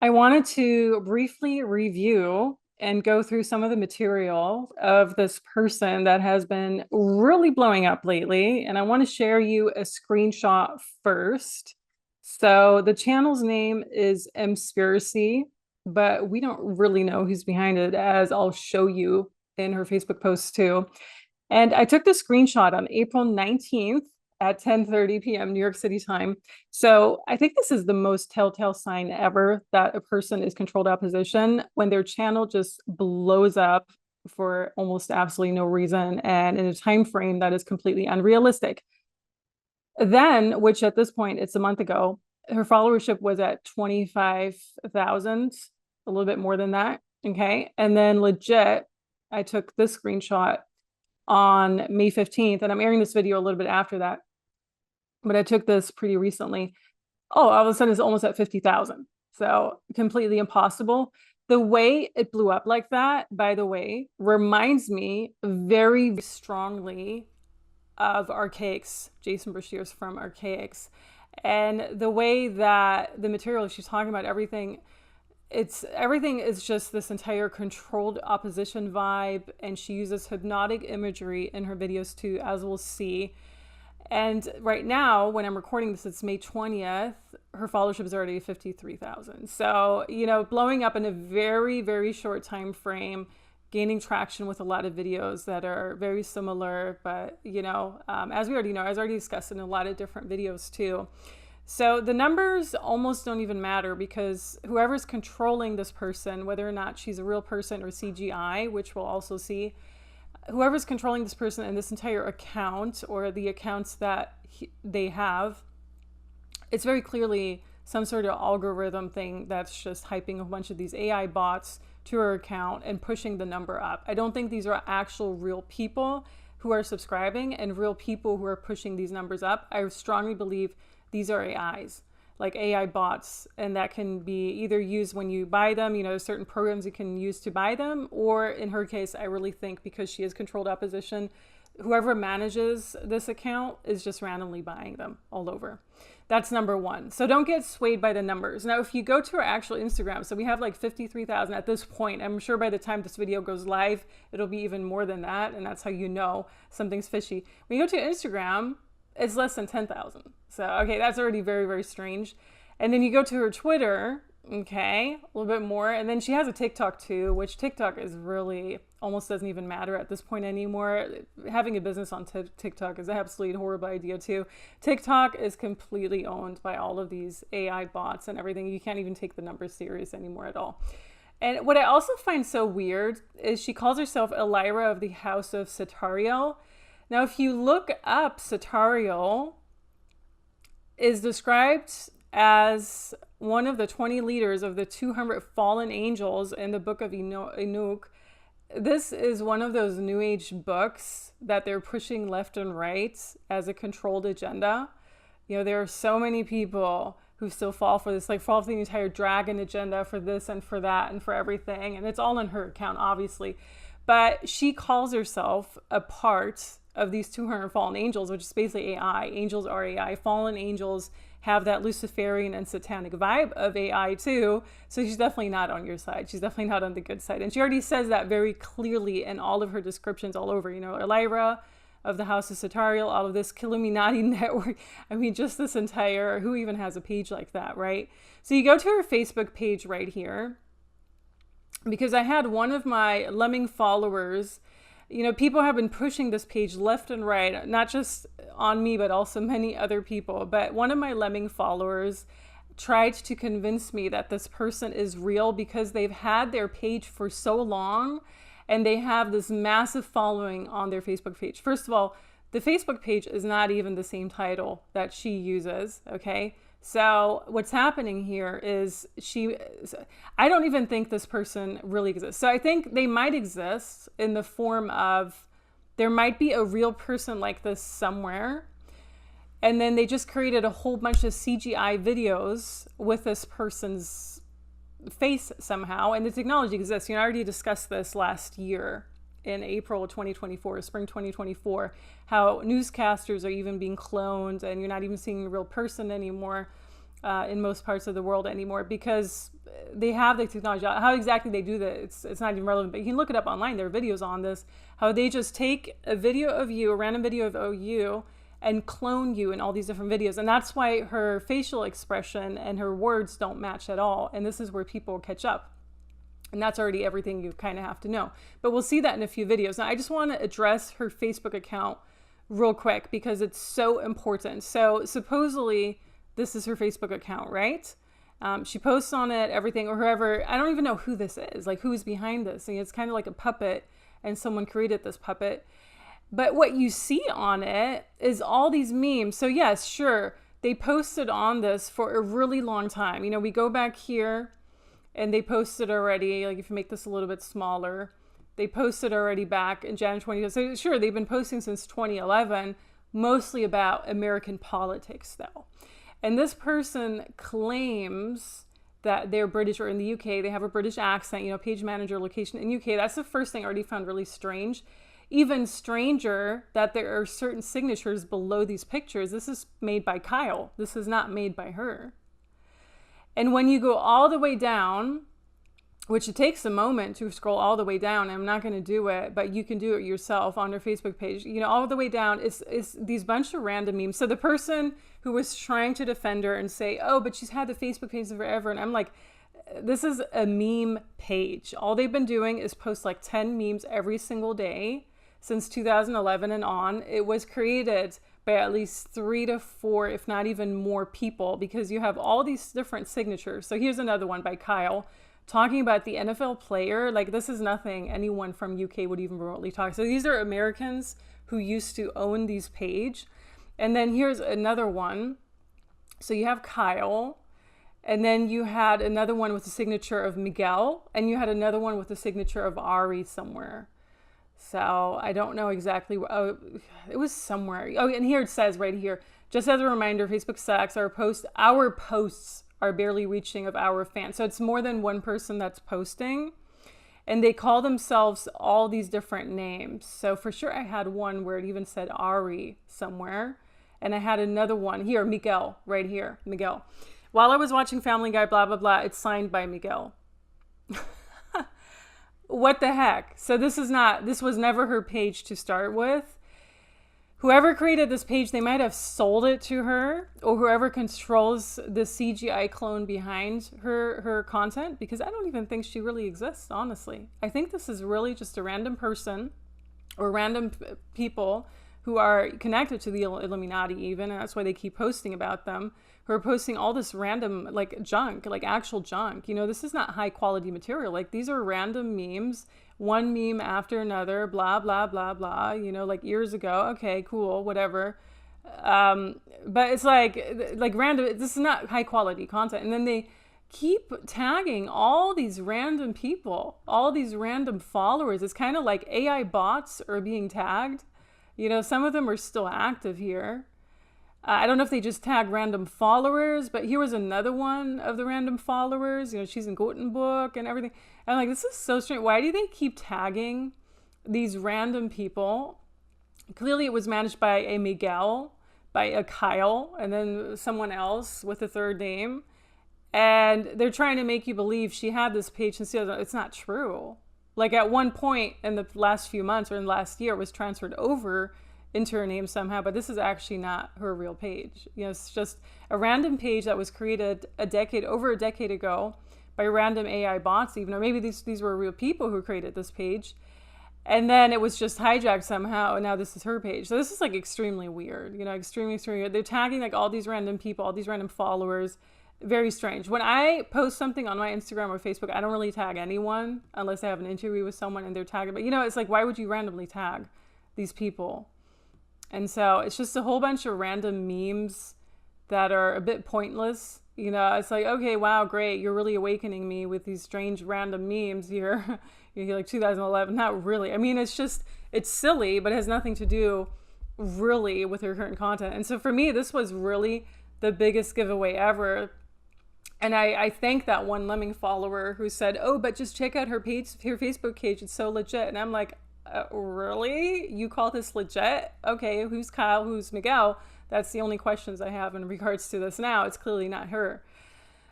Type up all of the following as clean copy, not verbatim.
I wanted to briefly review and go through some of the material of this person that has been really blowing up lately. And I want to share you a screenshot first. So the channel's name is Emspiracy, but we don't really know who's behind it, as I'll show you in her Facebook post too. And I took the screenshot on April 19th at 10:30 p.m. New York City time. So I think this is the most telltale sign ever that a person is controlled opposition, when their channel just blows up for almost absolutely no reason and in a time frame that is completely unrealistic. Then, which at this point, it's a month ago, her followership was at 25,000, a little bit more than that. Okay. And then legit, I took this screenshot on May 15th, and I'm airing this video a little bit after that, but I took this pretty recently. Oh, all of a sudden it's almost at 50,000. So completely impossible. The way it blew up like that, by the way, reminds me very strongly of Archaics, Jason Brashears from Archaics. And the way that the material she's talking about, everything is just this entire controlled opposition vibe, and she uses hypnotic imagery in her videos too, as we'll see. And right now, when I'm recording this, it's May 20th, her followership is already 53,000. So, blowing up in a very, very short time frame, gaining traction with a lot of videos that are very similar, but, as we already know, as I already discussed in a lot of different videos too. So the numbers almost don't even matter, because whoever's controlling this person, whether or not she's a real person or CGI, which we'll also see, whoever's controlling this person and this entire account or the accounts that they have, it's very clearly some sort of algorithm thing that's just hyping a bunch of these AI bots to her account and pushing the number up. I don't think these are actual real people who are subscribing and real people who are pushing these numbers up. I strongly believe these are AIs, like AI bots, and that can be either used when you buy them, there's certain programs you can use to buy them, or in her case, I really think because she is controlled opposition, whoever manages this account is just randomly buying them all over. That's number one. So don't get swayed by the numbers. Now, if you go to our actual Instagram, so we have like 53,000 at this point. I'm sure by the time this video goes live, it'll be even more than that. And that's how you know something's fishy. When you go to Instagram, it's less than 10,000. So, okay, that's already very, very strange. And then you go to her Twitter, okay, a little bit more. And then she has a TikTok too, which TikTok is really almost doesn't even matter at this point anymore. Having a business on TikTok is an absolutely horrible idea too. TikTok is completely owned by all of these AI bots and everything. You can't even take the numbers serious anymore at all. And what I also find so weird is she calls herself Elira of the House of Satariel. Now, if you look up Satariel, is described as one of the 20 leaders of the 200 fallen angels in the book of Enoch. This is one of those New Age books that they're pushing left and right as a controlled agenda. There are so many people who still fall for this, like fall for the entire dragon agenda for this and for that and for everything. And it's all on her account, obviously. But she calls herself a part of these 200 fallen angels, which is basically AI. Angels are AI. Fallen angels have that Luciferian and satanic vibe of AI too. So she's definitely not on your side. She's definitely not on the good side. And she already says that very clearly in all of her descriptions all over. Elira of the House of Satariel, all of this Illuminati network. I mean, just this entire, who even has a page like that, right? So you go to her Facebook page right here, because I had one of my lemming followers, people have been pushing this page left and right, not just on me, but also many other people. But one of my lemming followers tried to convince me that this person is real because they've had their page for so long and they have this massive following on their Facebook page. First of all, the Facebook page is not even the same title that she uses, okay? So what's happening here is I don't even think this person really exists. So I think they might exist in the form of, there might be a real person like this somewhere. And then they just created a whole bunch of CGI videos with this person's face somehow. And the technology exists. I already discussed this last year in April 2024, spring 2024, how newscasters are even being cloned and you're not even seeing a real person anymore. in most parts of the world anymore, because they have the technology. How exactly they do that, it's not even relevant, but you can look it up online. There are videos on this, how they just take a video of you, a random video of you, and clone you in all these different videos. And that's why her facial expression and her words don't match at all. And this is where people catch up. And that's already everything you kind of have to know. But we'll see that in a few videos. Now, I just want to address her Facebook account real quick because it's so important. So supposedly this is her Facebook account, right? She posts on it everything, or whoever. I don't even know who this is, like who's behind this. And it's kind of like a puppet, and someone created this puppet. But what you see on it is all these memes. So yes, sure, they posted on this for a really long time. You know, we go back here and they posted already, like if you make this a little bit smaller, they posted already back in January 2020. So sure, they've been posting since 2011, mostly about American politics though. And this person claims that they're British or in the UK. They have a British accent, you know, page manager location in UK. That's the first thing I already found really strange. Even stranger that there are certain signatures below these pictures. This is made by Kyle. This is not made by her. And when you go all the way down, which it takes a moment to scroll all the way down, I'm not going to do it, but you can do it yourself on their Facebook page. You know, all the way down is these bunch of random memes. So the person who was trying to defend her and say, oh, but she's had the Facebook page forever. And I'm like, this is a meme page. All they've been doing is post like 10 memes every single day since 2011 and on. It was created by at least 3 to 4, if not even more people, because you have all these different signatures. So here's another one by Kyle talking about the NFL player. Like, this is nothing anyone from UK would even remotely talk. So these are Americans who used to own these page. And then here's another one. So you have Kyle, and then you had another one with the signature of Miguel, and you had another one with the signature of Ari somewhere. So I don't know exactly. Oh, it was somewhere. Oh, and here it says right here, just as a reminder, Facebook sucks. Our posts are barely reaching of our fans. So it's more than one person that's posting, and they call themselves all these different names. So for sure, I had one where it even said Ari somewhere, and I had another one here, Miguel, right here, Miguel. While I was watching Family Guy, blah blah blah, it's signed by Miguel. What the heck? So this was never her page to start with. Whoever created this page, they might have sold it to her, or whoever controls the CGI clone behind her content, because I don't even think she really exists, honestly. I think this is really just a random person or random people who are connected to the Illuminati even, and that's why they keep posting about them, who are posting all this random like junk, like actual junk. You know, this is not high quality material. Like, these are random memes, one meme after another, blah, blah, blah, blah, you know, like years ago. Okay, cool, whatever. But it's like random, this is not high quality content. And then they keep tagging all these random people, all these random followers. It's kind of like AI bots are being tagged. You know, some of them are still active here. I don't know if they just tag random followers, but here was another one of the random followers. You know, she's in Gutenberg and everything. I'm like, this is so strange. Why do they keep tagging these random people? Clearly it was managed by a Miguel, by a Kyle, and then someone else with a third name. And they're trying to make you believe she had this page and it's not true. Like, at one point in the last few months or in the last year, it was transferred over into her name somehow, but this is actually not her real page. You know, it's just a random page that was created over a decade ago by random AI bots, even, or maybe these were real people who created this page, and then it was just hijacked somehow, and now this is her page. So this is like extremely weird, you know, extremely weird. They're tagging like all these random people, all these random followers. Very strange. When I post something on my Instagram or Facebook, I don't really tag anyone unless I have an interview with someone and they're tagged. But, you know, it's like, why would you randomly tag these people? And so it's just a whole bunch of random memes that are a bit pointless. You know, it's like, okay, wow, great. You're really awakening me with these strange random memes here. You're like 2011. Not really. I mean, it's silly, but it has nothing to do really with her current content. And so for me, this was really the biggest giveaway ever. And I thank that one lemming follower who said, oh, but just check out her page, her Facebook page. It's so legit. And I'm like, really? You call this legit? Okay, who's Kyle? Who's Miguel? That's the only questions I have in regards to this now. It's clearly not her.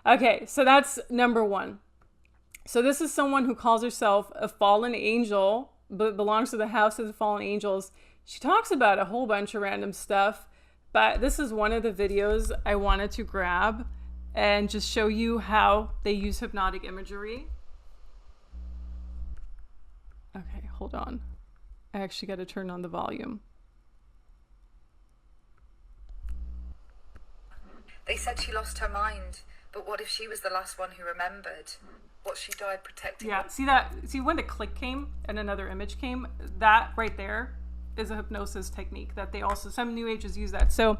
Okay, so that's number one. So this is someone who calls herself a fallen angel, but belongs to the house of the fallen angels. She talks about a whole bunch of random stuff, but this is one of the videos I wanted to grab and just show you how they use hypnotic imagery. Okay, hold on. I actually got to turn on the volume. They said she lost her mind, but what if she was the last one who remembered? What she died protecting? Yeah, see that? See when the click came and another image came? That right there is a hypnosis technique that they also, some new ages use that. So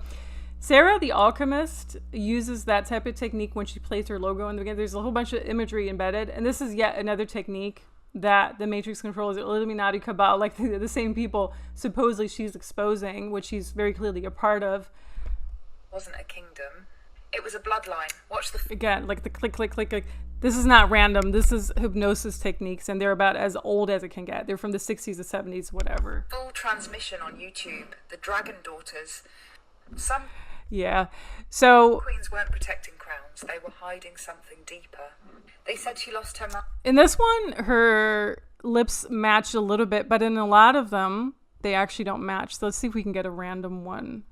Sarah the Alchemist uses that type of technique when she plays her logo in the beginning. There's a whole bunch of imagery embedded, and this is yet another technique that the Matrix controllers, Illuminati cabal, like the same people supposedly she's exposing, which she's very clearly a part of. It wasn't a kingdom. It was a bloodline. Watch the... Again, like the click, click, click, click. This is not random. This is hypnosis techniques, and they're about as old as it can get. They're from the 60s, the 70s, whatever. Full transmission on YouTube. The Dragon Daughters. Some... Yeah. So... queens weren't protecting crowns. They were hiding something deeper. They said she lost her mind. In this one, her lips match a little bit, but in a lot of them, they actually don't match. So let's see if we can get a random one.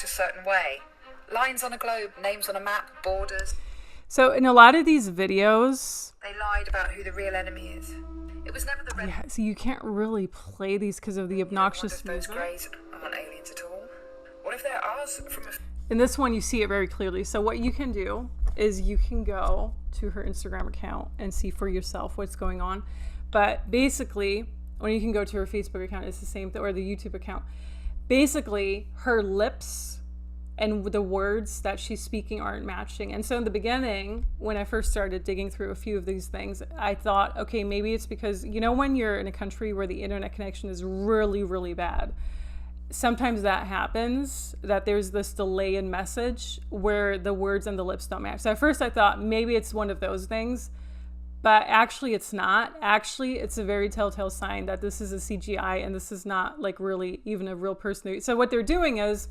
A certain way. Lines on a globe, names on a map, borders. So in a lot of these videos, they lied about who the real enemy is. It was never the red. Yeah, so you can't really play these because of the obnoxious music. Those greys aren't aliens at all. What if they're ours from a... In this one, you see it very clearly. So what you can do is you can go to her Instagram account and see for yourself what's going on. But basically, when you can go to her Facebook account, it's the same thing, or the YouTube account. Basically, her lips and the words that she's speaking aren't matching. And so in the beginning, when I first started digging through a few of these things, I thought, okay, maybe it's because, you know, when you're in a country where the internet connection is really, really bad, sometimes that happens, that there's this delay in message where the words and the lips don't match. So at first I thought maybe it's one of those things, but actually it's not. Actually, it's a very telltale sign that this is a CGI and this is not like really even a real person. So what they're doing is,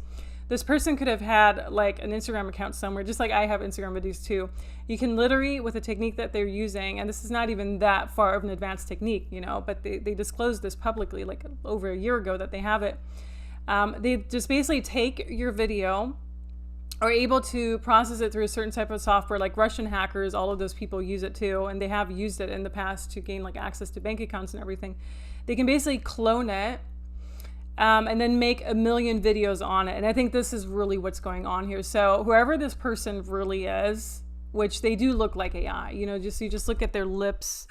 this person could have had like an Instagram account somewhere, just like I have Instagram videos too. You can literally, with a technique that they're using, and this is not even that far of an advanced technique, you know, but they disclosed this publicly like over a year ago that they have it. They just basically take your video, are able to process it through a certain type of software, like Russian hackers, all of those people use it too, and they have used it in the past to gain like access to bank accounts and everything. They can basically clone it, and then make a million videos on it. And I think this is really what's going on here. So whoever this person really is, which they do look like AI, you know, you just look at their lips,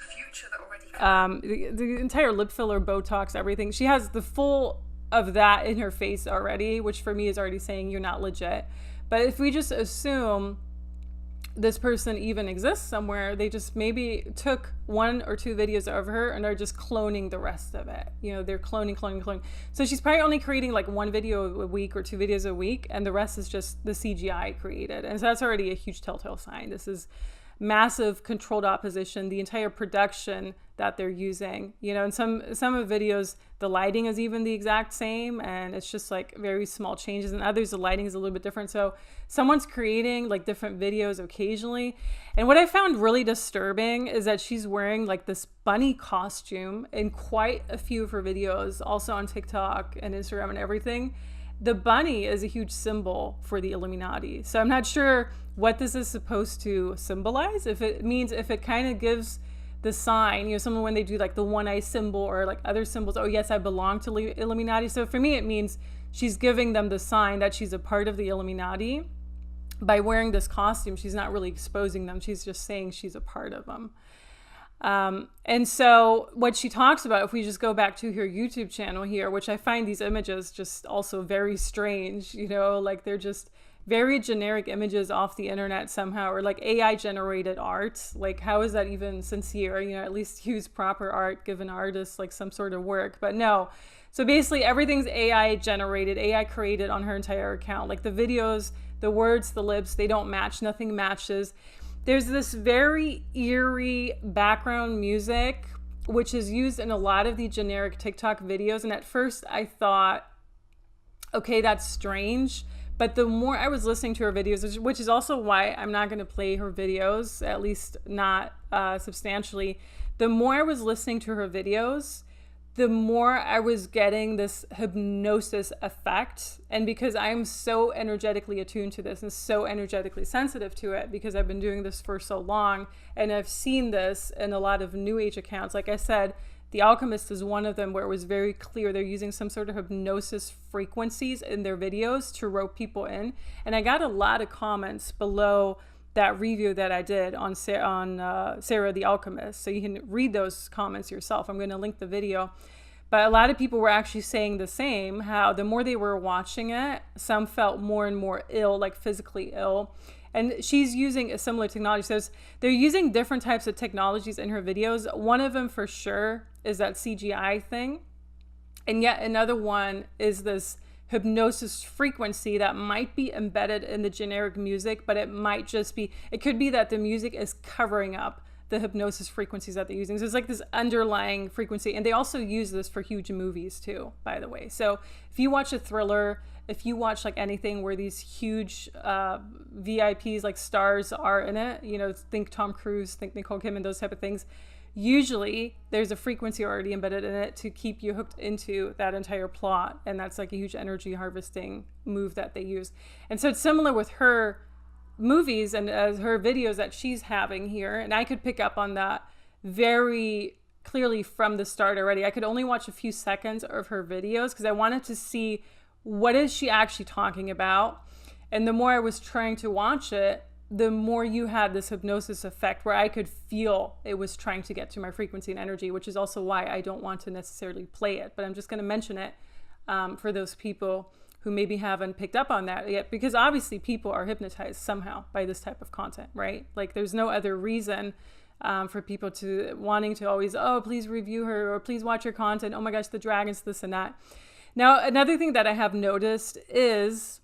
the entire lip filler, Botox, everything. She has the full of that in her face already, which for me is already saying you're not legit. But if we just assume this person even exists somewhere, they just maybe took 1 or 2 videos of her and are just cloning the rest of it. You know, they're cloning. So she's probably only creating like 1 video a week or 2 videos a week, and the rest is just the CGI created. And so that's already a huge telltale sign. This is massive controlled opposition, the entire production that they're using, you know. In some of the videos, the lighting is even the exact same, and it's just like very small changes. And others, the lighting is a little bit different. So someone's creating like different videos occasionally. And what I found really disturbing is that she's wearing like this bunny costume in quite a few of her videos, also on TikTok and Instagram and everything. The bunny is a huge symbol for the Illuminati. So I'm not sure what this is supposed to symbolize. If it kind of gives the sign, you know, someone when they do like the one eye symbol or like other symbols, oh yes, I belong to Illuminati. So for me, it means she's giving them the sign that she's a part of the Illuminati. By wearing this costume, she's not really exposing them. She's just saying she's a part of them. And so what she talks about, if we just go back to her YouTube channel here, which I find these images just also very strange, you know, like they're just very generic images off the internet somehow, or like AI generated art. Like, how is that even sincere? You know, at least use proper art, give an artist like some sort of work, but no. So basically everything's AI generated, AI created on her entire account. Like the videos, the words, the lips, they don't match, nothing matches. There's this very eerie background music, which is used in a lot of the generic TikTok videos. And at first I thought, okay, that's strange. But the more I was listening to her videos, which is also why I'm not going to play her videos, at least not substantially, the more I was listening to her videos, the more I was getting this hypnosis effect. And because I'm so energetically attuned to this and so energetically sensitive to it, because I've been doing this for so long, and I've seen this in a lot of New Age accounts. Like I said, The Alchemist is one of them where it was very clear they're using some sort of hypnosis frequencies in their videos to rope people in. And I got a lot of comments below that review that I did on Sarah the Alchemist. So you can read those comments yourself. I'm going to link the video. But a lot of people were actually saying the same, how the more they were watching it, some felt more and more ill, like physically ill. And she's using a similar technology. So they're using different types of technologies in her videos. One of them for sure is that CGI thing. And yet another one is this hypnosis frequency that might be embedded in the generic music, but it might just be, it could be that the music is covering up the hypnosis frequencies that they're using. So it's like this underlying frequency. And they also use this for huge movies too, by the way. So if you watch a thriller, if you watch like anything where these huge VIPs like stars are in it, you know, think Tom Cruise, think Nicole Kidman, those type of things, usually there's a frequency already embedded in it to keep you hooked into that entire plot. And that's like a huge energy harvesting move that they use. And so it's similar with her movies and as her videos that she's having here. And I could pick up on that very clearly from the start already. I could only watch a few seconds of her videos because I wanted to see what is she actually talking about. And the more I was trying to watch it, the more you had this hypnosis effect where I could feel it was trying to get to my frequency and energy, which is also why I don't want to necessarily play it. But I'm just going to mention it for those people who maybe haven't picked up on that yet, because obviously people are hypnotized somehow by this type of content, right? Like there's no other reason for people to wanting to always, oh, please review her or please watch her content. Oh my gosh, the dragons, this and that. Now, another thing that I have noticed is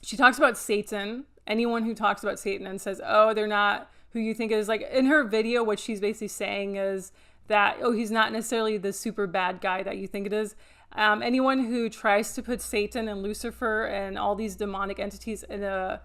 she talks about Satan. Anyone who talks about Satan and says, oh, they're not who you think it is. Like in her video, what she's basically saying is that, oh, he's not necessarily the super bad guy that you think it is. Anyone who tries to put Satan and Lucifer and all these demonic entities in a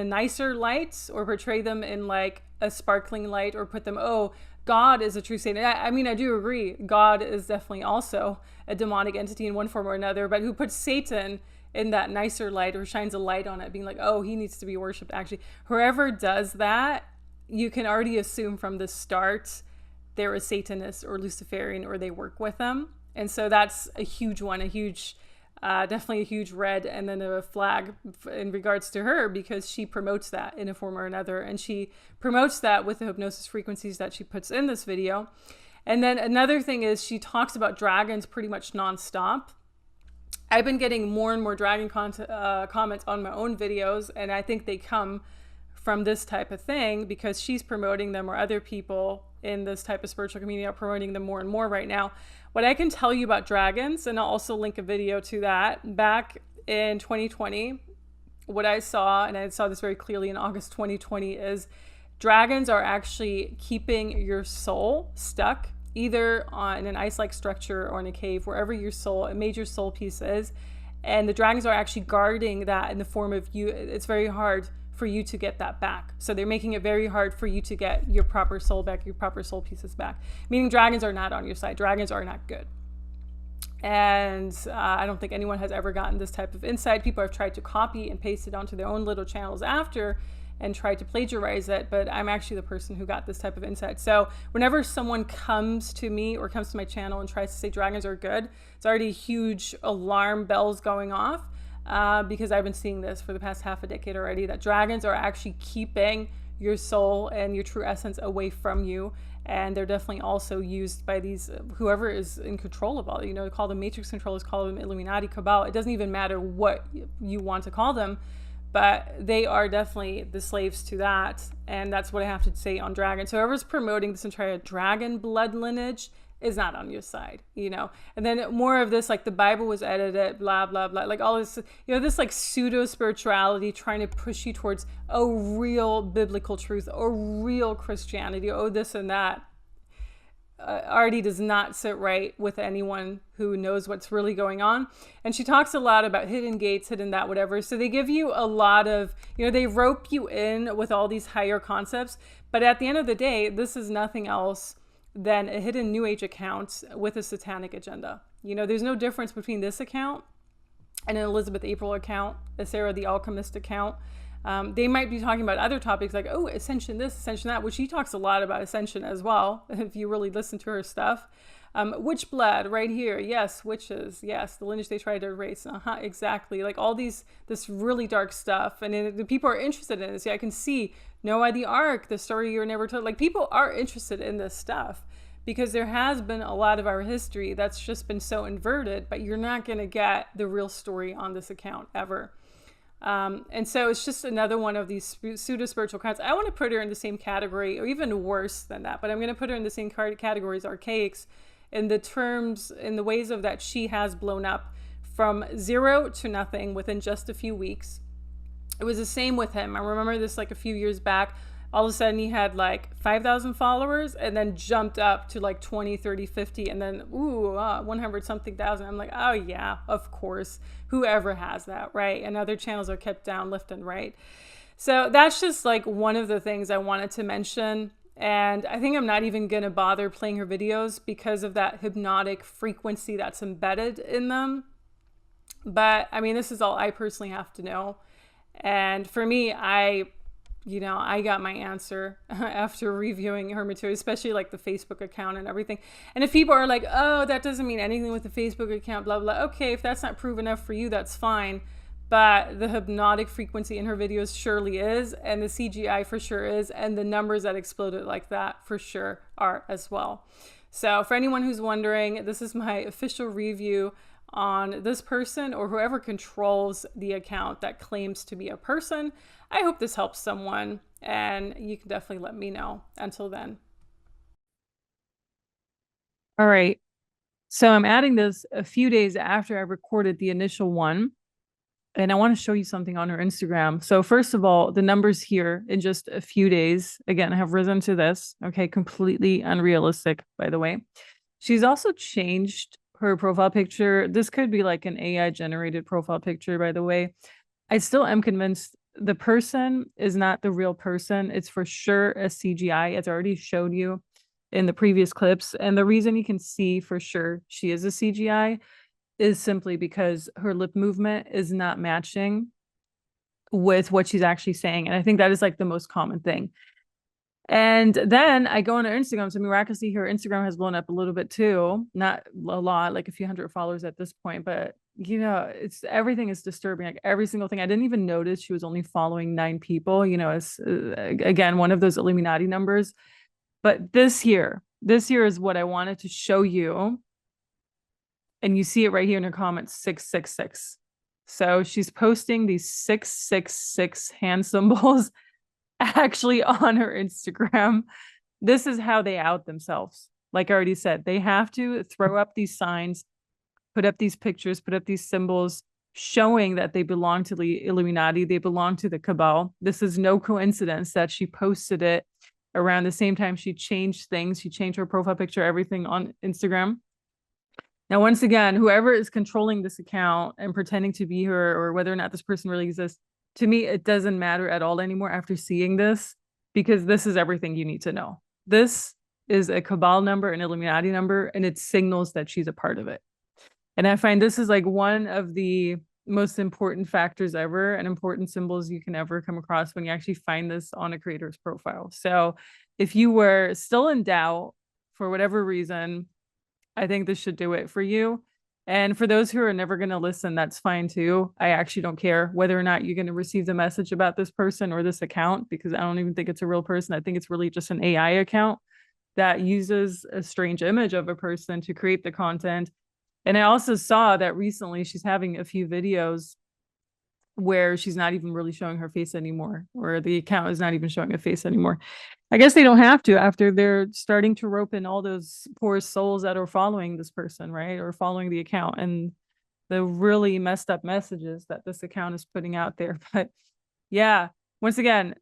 nicer light, or portray them in like a sparkling light, or put them, oh, God is a true Satan. I mean, I do agree. God is definitely also a demonic entity in one form or another, but who puts Satan in that nicer light or shines a light on it, being like, oh, he needs to be worshipped. Actually, whoever does that, you can already assume from the start they're a Satanist or Luciferian, or they work with them. And so that's a huge one, definitely a huge red, and then a flag in regards to her, because she promotes that in a form or another. And she promotes that with the hypnosis frequencies that she puts in this video. And then another thing is she talks about dragons pretty much nonstop. I've been getting more and more dragon comments on my own videos, and I think they come from this type of thing because she's promoting them, or other people in this type of spiritual community are promoting them more and more right now. What I can tell you about dragons, and I'll also link a video to that, back in 2020, what I saw, and I saw this very clearly in August 2020, is dragons are actually keeping your soul stuck either in an ice-like structure or in a cave, wherever your soul, a major soul piece is. And the dragons are actually guarding that in the form of you. It's very hard for you to get that back. So they're making it very hard for you to get your proper soul back, your proper soul pieces back. Meaning dragons are not on your side. Dragons are not good. And I don't think anyone has ever gotten this type of insight. People have tried to copy and paste it onto their own little channels after, and tried to plagiarize it, but I'm actually the person who got this type of insight. So whenever someone comes to me or comes to my channel and tries to say dragons are good, it's already huge alarm bells going off, because I've been seeing this for the past half a decade already, that dragons are actually keeping your soul and your true essence away from you. And they're definitely also used by these, whoever is in control of all, call them matrix controllers, call them Illuminati, Cabal. It doesn't even matter what you want to call them, but they are definitely the slaves to that. And that's what I have to say on dragons. So whoever's promoting this entire dragon blood lineage is not on your side, And then more of this, like the Bible was edited, blah, blah, blah, like all this, this like pseudo spirituality trying to push you towards a real biblical truth or real Christianity, this and that. already does not sit right with anyone who knows what's really going on. And she talks a lot about hidden gates, hidden that, whatever. So they give you a lot of, they rope you in with all these higher concepts. But at the end of the day, this is nothing else than a hidden New Age account with a satanic agenda. There's no difference between this account and an Elizabeth April account, a Sarah the Alchemist account. They might be talking about other topics like, oh, ascension this, ascension that, which she talks a lot about ascension as well, if you really listen to her stuff. Witch blood right here. Yes, witches. Yes, the lineage they tried to erase. Exactly. Like all this really dark stuff. And the people are interested in this. Yeah, I can see Noah the Ark, the story you were never told. Like people are interested in this stuff because there has been a lot of our history that's just been so inverted, but you're not going to get the real story on this account ever. And so it's just another one of these pseudo-spiritual accounts. I want to put her in the same category, or even worse than that, but I'm going to put her in the same category as archaics in the terms, in the ways of that she has blown up from 0 to nothing within just a few weeks. It was the same with him. I remember this like a few years back. All of a sudden he had like 5,000 followers and then jumped up to like 20, 30, 50 and then 100 something thousand. I'm like, oh yeah, of course. Whoever has that, right? And other channels are kept down left and right. So that's just like one of the things I wanted to mention. And I think I'm not even going to bother playing her videos because of that hypnotic frequency that's embedded in them. But I mean, this is all I personally have to know. And for me, I got my answer after reviewing her material, especially like the Facebook account and everything. And if people are like, oh, that doesn't mean anything with the Facebook account, blah, blah. Okay, if that's not proof enough for you, that's fine. But the hypnotic frequency in her videos surely is. And the CGI for sure is. And the numbers that exploded like that for sure are as well. So for anyone who's wondering, this is my official review on this person or whoever controls the account that claims to be a person. I hope this helps someone, and you can definitely let me know. Until then. All right. So I'm adding this a few days after I recorded the initial one, and I want to show you something on her Instagram. So first of all, the numbers here in just a few days, again, have risen to this. Okay, completely unrealistic, by the way. She's also changed her profile picture. This could be like an AI generated profile picture, by the way. I still am convinced the person is not the real person. It's for sure a CGI, as I already showed you in the previous clips. And the reason you can see for sure she is a CGI is simply because her lip movement is not matching with what she's actually saying. And I think that is like the most common thing. And then I go on her Instagram. So miraculously, her Instagram has blown up a little bit too. Not a lot, like a few hundred followers at this point, but it's everything is disturbing. Like every single thing. I didn't even notice she was only following 9 people. It's again one of those Illuminati numbers. But this here is what I wanted to show you. And you see it right here in her comments, 666. So she's posting these 666 hand symbols actually on her Instagram. This is how they out themselves. Like I already said, they have to throw up these signs, put up these pictures, put up these symbols showing that they belong to the Illuminati, they belong to the cabal. This is no coincidence that she posted it around the same time she changed things. She changed her profile picture, everything on Instagram. Now, once again, whoever is controlling this account and pretending to be her, or whether or not this person really exists, to me, it doesn't matter at all anymore after seeing this, because this is everything you need to know. This is a cabal number, an Illuminati number, and it signals that she's a part of it. And I find this is like one of the most important factors ever and important symbols you can ever come across when you actually find this on a creator's profile. So if you were still in doubt for whatever reason, I think this should do it for you. And for those who are never going to listen, that's fine too. I actually don't care whether or not you're going to receive the message about this person or this account, because I don't even think it's a real person. I think it's really just an AI account that uses a strange image of a person to create the content. And I also saw that recently she's having a few videos where she's not even really showing her face anymore, or the account is not even showing a face anymore. I guess they don't have to after they're starting to rope in all those poor souls that are following this person, right? Or following the account and the really messed up messages that this account is putting out there. But yeah, once again,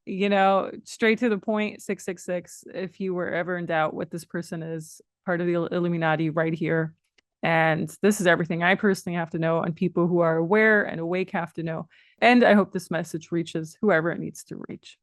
straight to the point, 666. If you were ever in doubt what this person is, part of the Illuminati right here. And this is everything I personally have to know, and people who are aware and awake have to know. And I hope this message reaches whoever it needs to reach.